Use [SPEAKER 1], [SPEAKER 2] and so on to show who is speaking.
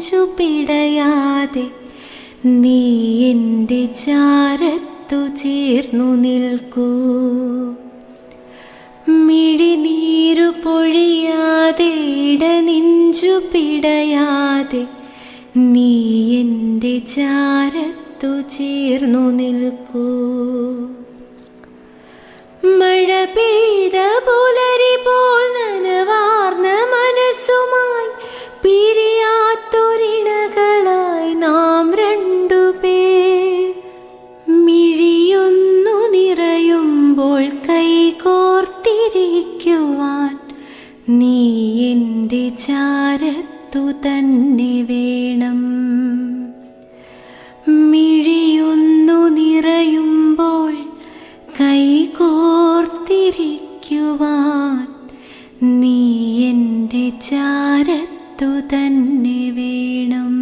[SPEAKER 1] നെഞ്ചു പിടയാതെ നീ എൻ്റെ ചാരത്തു ചേർന്നു നിൽക്കൂ. മിഴിനീരു പൊഴിയാതെ ഇടനെഞ്ചു പിടയാതെ നീ എൻ്റെ ചാരത്തു ചേർന്നു നിൽക്കൂ. മഴ പെയ്ത പുലരി പോൽ നനവാർന്ന മനസ്സുമായി പിരിയാത്തൊരിണകളായി നാം രണ്ടുപേർ. മിഴിയൊന്നു നിറയുമ്പോൾ കൈകോർത്തിരിക്കുവാൻ നീ എൻ്റെ ചാരത്തു തന്നെ വേണം. മിഴിയൊന്നു നിറയുമ്പോൾ കൈകോർത്തിരിക്കുവാൻ നീ എൻ്റെ ചാരത്തു തന്നെ വേണം.